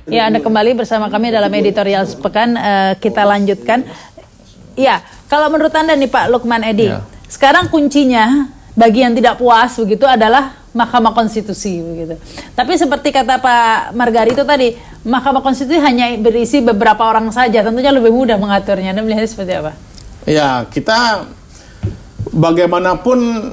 Ya, Anda kembali bersama kami dalam editorial sepekan. Kita lanjutkan. Ya, kalau menurut Anda nih Pak Lukman Edi, sekarang kuncinya bagi yang tidak puas begitu adalah Mahkamah Konstitusi begitu. Tapi seperti kata Pak Margarito tadi, Mahkamah Konstitusi hanya berisi beberapa orang saja, tentunya lebih mudah mengaturnya. Anda melihatnya seperti apa? Ya, kita bagaimanapun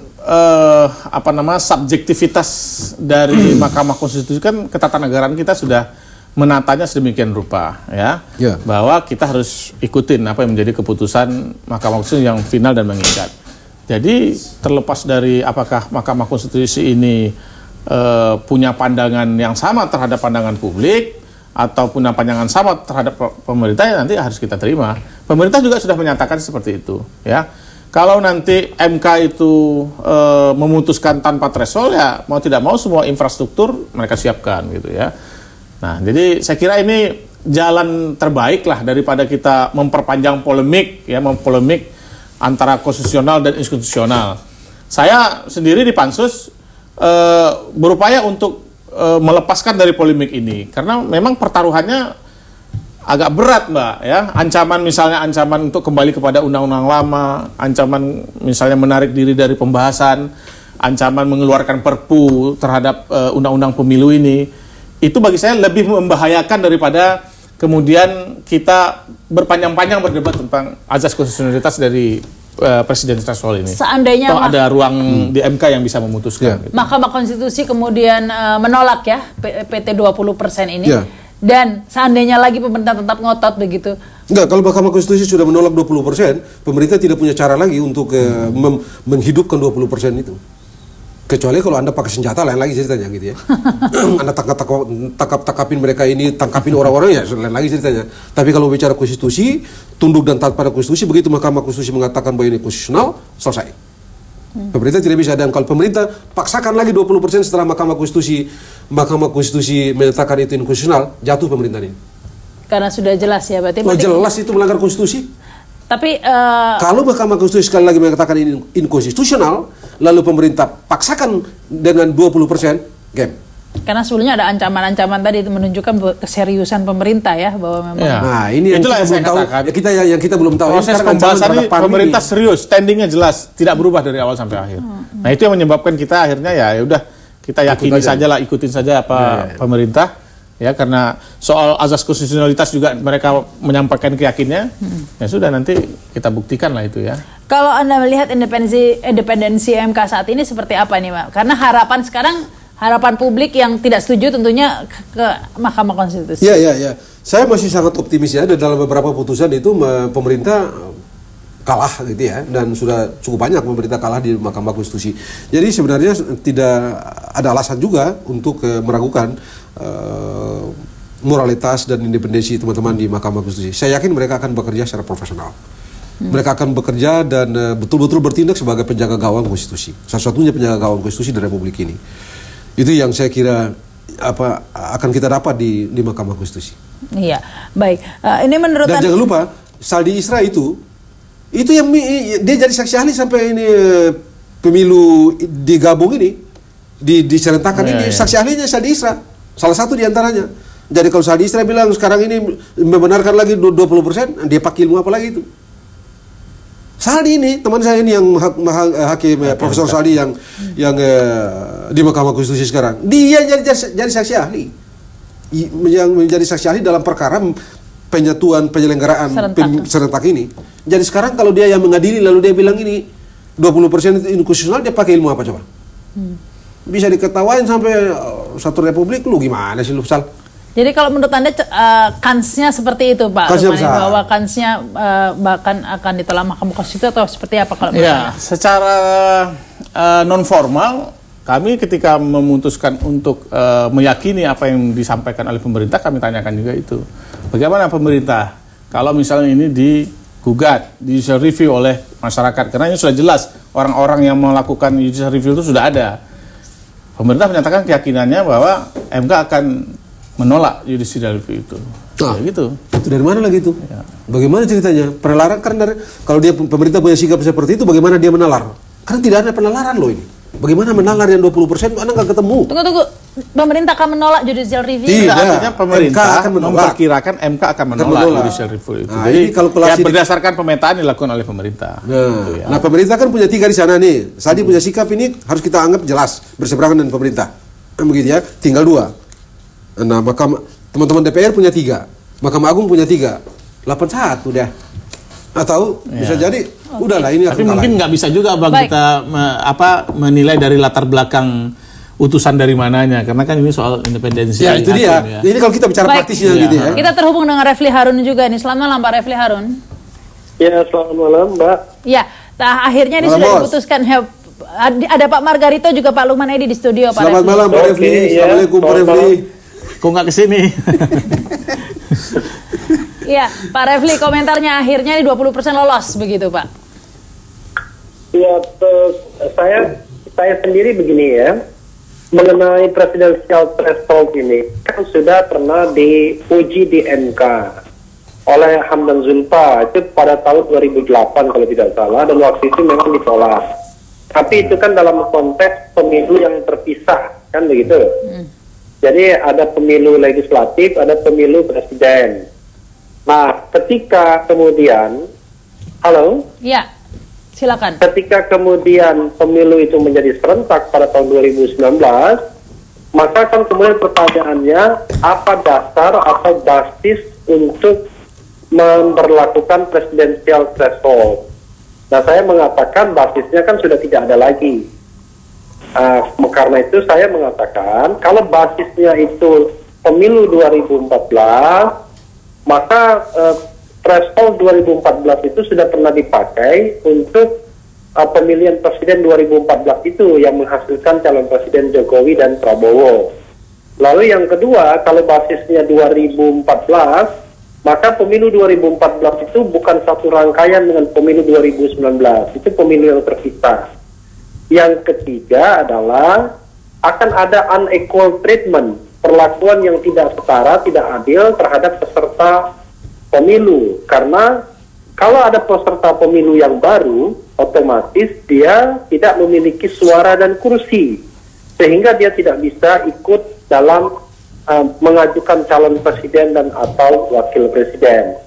subjektivitas dari Mahkamah Konstitusi kan ketatanegaraan kita sudah menatanya sedemikian rupa ya, bahwa kita harus ikutin apa yang menjadi keputusan Mahkamah Konstitusi yang final dan mengikat. Jadi terlepas dari apakah Mahkamah Konstitusi ini punya pandangan yang sama terhadap pandangan publik atau punya pandangan sama terhadap pemerintah, ya nanti harus kita terima. Pemerintah juga sudah menyatakan seperti itu ya. Kalau nanti MK itu memutuskan tanpa threshold, ya mau tidak mau semua infrastruktur mereka siapkan gitu ya. Nah, jadi saya kira ini jalan terbaik lah daripada kita memperpanjang polemik ya, mempolemik antara konstitusional dan institusional. Saya sendiri di Pansus berupaya untuk melepaskan dari polemik ini karena memang pertaruhannya agak berat, Mbak ya. Ancaman misalnya ancaman untuk kembali kepada undang-undang lama, ancaman misalnya menarik diri dari pembahasan, ancaman mengeluarkan Perpu terhadap undang-undang pemilu ini, itu bagi saya lebih membahayakan daripada kemudian kita berpanjang-panjang berdebat tentang azas konstitusionalitas dari presiden threshold ini. Seandainya ada ruang di MK yang bisa memutuskan. Gitu. Mahkamah Konstitusi kemudian menolak ya PT 20% ini. Dan seandainya lagi pemerintah tetap ngotot begitu. Enggak, kalau Mahkamah Konstitusi sudah menolak 20%, pemerintah tidak punya cara lagi untuk menghidupkan 20% itu. Kecuali kalau Anda pakai senjata, lain lagi ceritanya gitu ya. Anda tangkapin mereka ini, tangkapin orang-orang, ya lain lagi ceritanya. Tapi kalau bicara konstitusi, tunduk dan taat pada konstitusi, begitu Mahkamah Konstitusi mengatakan bahwa ini konstitusional, selesai. Pemerintah tidak bisa, dan kalau pemerintah paksakan lagi 20% setelah Mahkamah Konstitusi menyatakan itu inkonstitusional, jatuh pemerintah ini. Karena sudah jelas ya berarti. Jelas itu melanggar konstitusi. Tapi kalau Mahkamah Konstitusi sekali lagi mengatakan ini inkonstitusional, lalu pemerintah paksakan dengan 20%, game. Karena sebelumnya ada ancaman-ancaman tadi itu menunjukkan keseriusan pemerintah ya bahwa memang. Nah, ini yang itulah kita belum tahu. Ya, kita belum tahu. Proses pembahasan ini pemerintah serius, standingnya jelas, tidak berubah dari awal sampai akhir. Nah, itu yang menyebabkan kita akhirnya ya udah kita yakini saja lah, ikutin saja apa pemerintah ya, karena soal azas konstitusionalitas juga mereka menyampaikan keyakinannya. Ya sudah, nanti kita buktikan lah itu ya. Kalau Anda melihat independensi MK saat ini seperti apa nih, Pak? Karena harapan publik yang tidak setuju tentunya ke Mahkamah Konstitusi. Ya. Saya masih sangat optimis ya, dalam beberapa putusan itu pemerintah kalah gitu ya, dan sudah cukup banyak pemerintah kalah di Mahkamah Konstitusi. Jadi sebenarnya tidak ada alasan juga untuk meragukan moralitas dan independensi teman-teman di Mahkamah Konstitusi. Saya yakin mereka akan bekerja secara profesional. Mereka akan bekerja dan betul-betul bertindak sebagai penjaga gawang konstitusi. Satu-satunya penjaga gawang konstitusi di Republik ini. Itu yang saya kira akan kita dapat di Mahkamah Konstitusi. Iya, baik. Ini menurut dan jangan lupa Saldi Isra itu yang dia jadi saksi ahli sampai ini pemilu digabung ini diserentakkan ini saksi ahlinya Saldi Isra, salah satu diantaranya. Jadi kalau Saldi Isra bilang sekarang ini membenarkan lagi 20%, dia pakai ilmu apa lagi itu? Saldi ini, teman saya ini yang hakim Profesor Saldi yang di Mahkamah Konstitusi sekarang, dia jadi saksi ahli, yang menjadi saksi ahli dalam perkara penyelenggaraan serentak ini. Jadi sekarang kalau dia yang mengadili lalu dia bilang ini 20% itu inkonstitusional, dia pakai ilmu apa coba? Bisa diketawain sampai satu republik, lu gimana sih lu, Sal? Jadi kalau menurut Anda kansnya seperti itu, Pak? Bahwa kansnya bahkan akan ditolak Mahkamah Konstitusi atau seperti apa kalau menurut Anda? Secara non formal kami ketika memutuskan untuk meyakini apa yang disampaikan oleh pemerintah, kami tanyakan juga itu. Bagaimana pemerintah kalau misalnya ini digugat, judicial review oleh masyarakat? Karena ini sudah jelas orang-orang yang melakukan judicial review itu sudah ada. Pemerintah menyatakan keyakinannya bahwa MK akan menolak judicial review itu. Ya gitu. Itu dari mana lagi itu? Ya. Bagaimana ceritanya? Penalaran, karena kalau dia pemerintah punya sikap seperti itu, bagaimana dia menalar? Karena tidak ada penalaran loh ini. Bagaimana menalar yang 20%? Anda nggak ketemu. Tunggu. Pemerintah akan menolak judicial review? Tidak. Artinya pemerintah akan memperkirakan MK akan menolak judicial review itu. Nah, Jadi ini kalkulasi berdasarkan pemetaan dilakukan oleh pemerintah. Gitu ya. Nah, pemerintah kan punya 3 di sana nih. Sadi punya sikap ini harus kita anggap jelas berseberangan dengan pemerintah. Begitu ya. Tinggal 2. Nah, teman-teman DPR punya 3. Mahkamah Agung punya 3. 81 deh. Atau bisa jadi udahlah ini. Tapi mungkin nggak bisa juga Bang kita menilai dari latar belakang utusan dari mananya, karena kan ini soal independensi. Ya itu dia. Ya. Ini kalau kita bicara praktisnya gitu ya. Kita terhubung dengan Refli Harun juga nih. Selamat malam Pak Refli Harun. Ya, selamat malam Mbak. Ya, akhirnya ini sudah diputuskan. Ada Pak Margarito juga Pak Lukman Edi di studio. Pak Selamat malam Pak Refli. Assalamualaikum Pak Refli. Kok nggak kesini? Iya, Pak Refli, komentarnya akhirnya ini 20% lolos begitu Pak? Ya, saya sendiri begini ya, mengenai presidensial threshold ini kan sudah pernah diuji di MK oleh Hamdan Zulfa itu pada tahun 2008 kalau tidak salah, dan waktu itu memang ditolak. Tapi itu kan dalam konteks pemilu yang terpisah kan begitu. Jadi ada pemilu legislatif, ada pemilu presiden. Nah, ketika kemudian, halo? Ya, silakan. Ketika kemudian pemilu itu menjadi serentak pada tahun 2019, maka kan kemudian pertanyaannya, apa dasar atau basis untuk memberlakukan presidensial threshold? Nah, saya mengatakan basisnya kan sudah tidak ada lagi. Karena itu saya mengatakan, kalau basisnya itu pemilu 2014, maka threshold 2014 itu sudah pernah dipakai untuk pemilihan presiden 2014 itu yang menghasilkan calon presiden Jokowi dan Prabowo. Lalu yang kedua, kalau basisnya 2014, maka pemilu 2014 itu bukan satu rangkaian dengan pemilu 2019, itu pemilu yang terpisah. Yang ketiga adalah akan ada unequal treatment, perlakuan yang tidak setara, tidak adil terhadap peserta pemilu. Karena kalau ada peserta pemilu yang baru, otomatis dia tidak memiliki suara dan kursi, sehingga dia tidak bisa ikut dalam mengajukan calon presiden dan atau wakil presiden.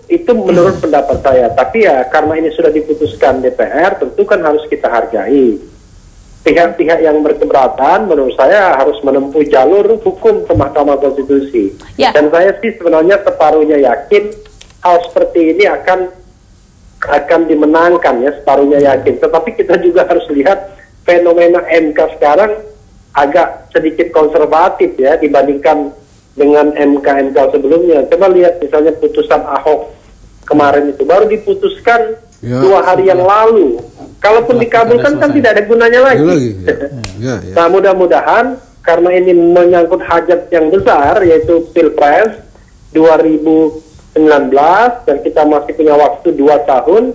Itu menurut pendapat saya. Tapi ya karena ini sudah diputuskan DPR, tentu kan harus kita hargai. Pihak-pihak yang berkeberatan menurut saya harus menempuh jalur hukum ke Mahkamah Konstitusi. Ya. Dan saya sih sebenarnya separuhnya yakin hal seperti ini akan dimenangkan ya, separuhnya yakin. Tetapi kita juga harus lihat fenomena MK sekarang agak sedikit konservatif ya dibandingkan dengan MK sebelumnya. Coba lihat misalnya putusan Ahok kemarin itu baru diputuskan 2 hari yang lalu. Kalaupun dikabulkan kan tidak ada gunanya lagi. Ya. Nah, mudah-mudahan karena ini menyangkut hajat yang besar yaitu Pilpres 2019 dan kita masih punya waktu 2 tahun,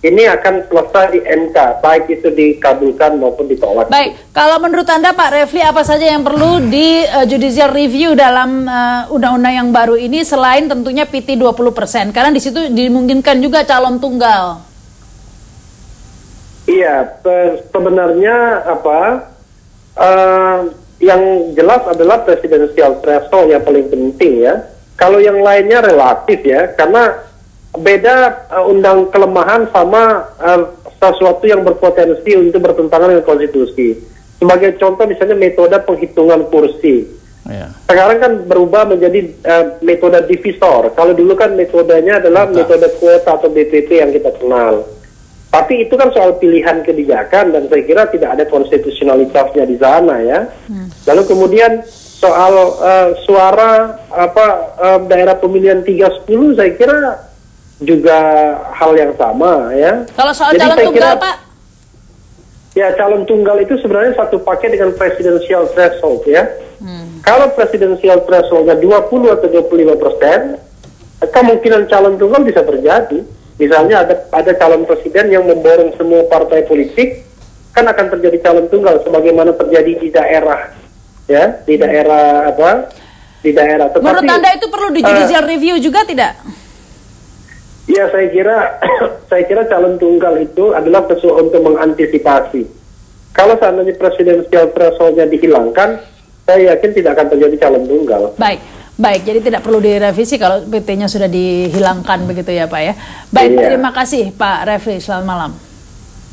ini akan selesai di MK, baik itu dikabulkan maupun ditolak. Baik, kalau menurut Anda Pak Refli, apa saja yang perlu di judicial review dalam undang-undang yang baru ini selain tentunya PT 20%? Karena di situ dimungkinkan juga calon tunggal. Iya, sebenarnya yang jelas adalah presidensial threshold yang paling penting ya. Kalau yang lainnya relatif ya, karena beda undang kelemahan sama sesuatu yang berpotensi untuk bertentangan dengan konstitusi. Sebagai contoh misalnya metode penghitungan kursi. Sekarang kan berubah menjadi metode divisor. Kalau dulu kan metodenya adalah metode kuota atau BPP yang kita kenal. Tapi itu kan soal pilihan kebijakan dan saya kira tidak ada konstitusionalitasnya di sana ya. Lalu kemudian soal suara daerah pemilihan 310 saya kira juga hal yang sama ya. Kalau soal calon tunggal Pak? Ya, calon tunggal itu sebenarnya satu paket dengan presidensial threshold ya. Kalau presidensial thresholdnya 20 atau 25%, kemungkinan calon tunggal bisa terjadi. Misalnya ada calon presiden yang memborong semua partai politik, kan akan terjadi calon tunggal sebagaimana terjadi di daerah ya, di daerah Tetapi, menurut Anda itu perlu di judicial review juga tidak? Ya, saya kira calon tunggal itu adalah sesuatu untuk mengantisipasi. Kalau seandainya presidensial threshold-nya dihilangkan, saya yakin tidak akan terjadi calon tunggal. Baik, jadi tidak perlu direvisi kalau PT-nya sudah dihilangkan begitu ya Pak ya. Baik, terima kasih Pak Refli, selamat malam.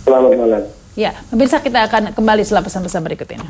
Selamat malam. Ya, pemirsa, kita akan kembali setelah pesan-pesan berikut ini.